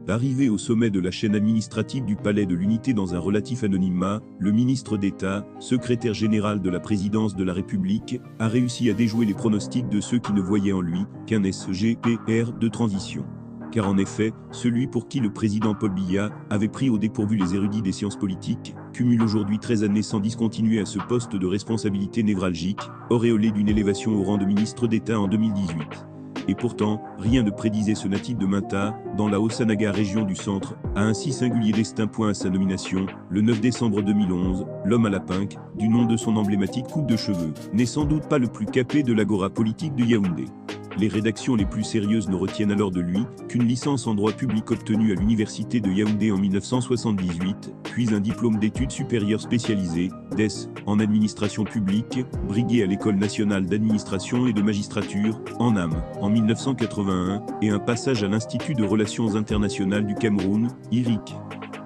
Arrivé au sommet de la chaîne administrative du Palais de l'Unité dans un relatif anonymat, le ministre d'État, secrétaire général de la présidence de la République, a réussi à déjouer les pronostics de ceux qui ne voyaient en lui qu'un SGPR de transition. Car en effet, celui pour qui le président Paul Biya avait pris au dépourvu les érudits des sciences politiques, cumule aujourd'hui 13 années sans discontinuer à ce poste de responsabilité névralgique, auréolé d'une élévation au rang de ministre d'État en 2018. Et pourtant, rien ne prédisait ce natif de Minta, dans la Haut-Sanaga région du centre, a un si singulier destin. À sa nomination, le 9 décembre 2011, l'homme à la pinque, du nom de son emblématique coupe de cheveux, n'est sans doute pas le plus capé de l'agora politique de Yaoundé. Les rédactions les plus sérieuses ne retiennent alors de lui qu'une licence en droit public obtenue à l'université de Yaoundé en 1978, puis un diplôme d'études supérieures spécialisées, DES, en administration publique, brigué à l'École nationale d'administration et de magistrature, ENAM, en 1981, et un passage à l'Institut de relations internationales du Cameroun, IRIC.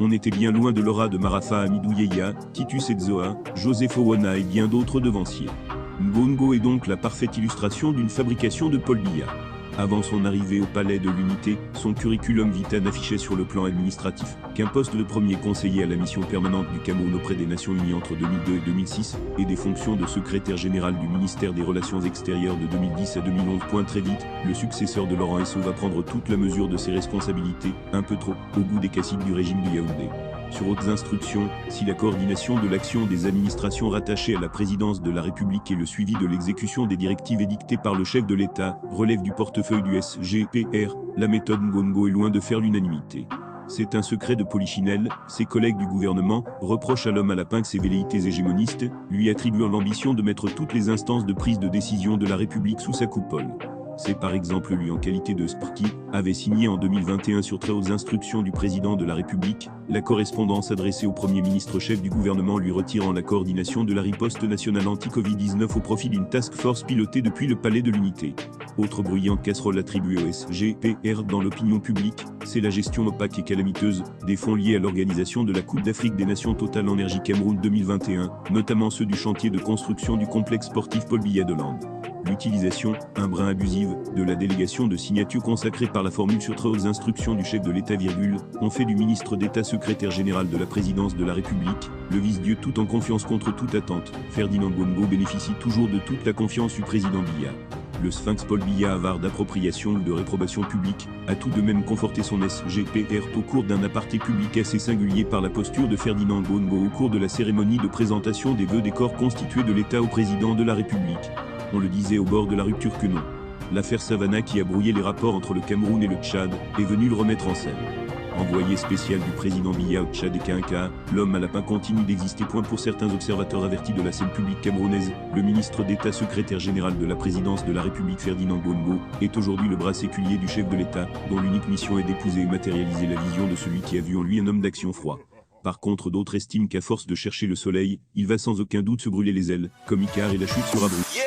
On était bien loin de l'aura de Marafa Hamidou Yeya, Titus Edzoa, Joseph Owona et bien d'autres devanciers. Ngongo est donc la parfaite illustration d'une fabrication de Paul Biya. Avant son arrivée au Palais de l'Unité, son curriculum vitae n'affichait sur le plan administratif qu'un poste de premier conseiller à la mission permanente du Cameroun auprès des Nations Unies entre 2002 et 2006, et des fonctions de secrétaire général du ministère des Relations extérieures de 2010 à 2011. Très vite, le successeur de Laurent Esso va prendre toute la mesure de ses responsabilités, un peu trop, au goût des caciques du régime de Yaoundé. Sur hautes instructions, si la coordination de l'action des administrations rattachées à la présidence de la République et le suivi de l'exécution des directives édictées par le chef de l'État relèvent du portefeuille du SGPR, la méthode Ngongo est loin de faire l'unanimité. C'est un secret de polichinelle, ses collègues du gouvernement reprochent à l'homme à la pinque ses velléités hégémonistes, lui attribuant l'ambition de mettre toutes les instances de prise de décision de la République sous sa coupole. C'est par exemple lui en qualité de SPR qui avait signé en 2021 sur très hautes instructions du président de la République, la correspondance adressée au Premier ministre chef du gouvernement lui retirant la coordination de la riposte nationale anti-Covid-19 au profit d'une task force pilotée depuis le Palais de l'Unité. Autre bruyante casserole attribuée au SGPR dans l'opinion publique, c'est la gestion opaque et calamiteuse des fonds liés à l'organisation de la Coupe d'Afrique des Nations Total Energy Cameroun 2021, notamment ceux du chantier de construction du complexe sportif Paul Biya de Lande. L'utilisation, un brin abusive, de la délégation de signature consacrée par la formule sur très hautes instructions du chef de l'État, ont fait du ministre d'État secrétaire général de la présidence de la République, le vice-dieu tout en confiance contre toute attente. Ferdinand Ngongo bénéficie toujours de toute la confiance du président Biya. Le sphinx Paul Biya, avare d'appropriation ou de réprobation publique, a tout de même conforté son SGPR au cours d'un aparté public assez singulier par la posture de Ferdinand Ngongo au cours de la cérémonie de présentation des vœux des corps constitués de l'État au président de la République. On le disait au bord de la rupture que non. L'affaire Savannah qui a brouillé les rapports entre le Cameroun et le Tchad est venue le remettre en scène. Envoyé spécial du président Biya au Tchad et Kinka, l'homme à la pince continue d'exister. Pour certains observateurs avertis de la scène publique camerounaise, le ministre d'État secrétaire général de la présidence de la République Ferdinand Ngongo est aujourd'hui le bras séculier du chef de l'État, dont l'unique mission est d'épouser et matérialiser la vision de celui qui a vu en lui un homme d'action froid. Par contre, d'autres estiment qu'à force de chercher le soleil, il va sans aucun doute se brûler les ailes, comme Icare et la chute sera brûlée.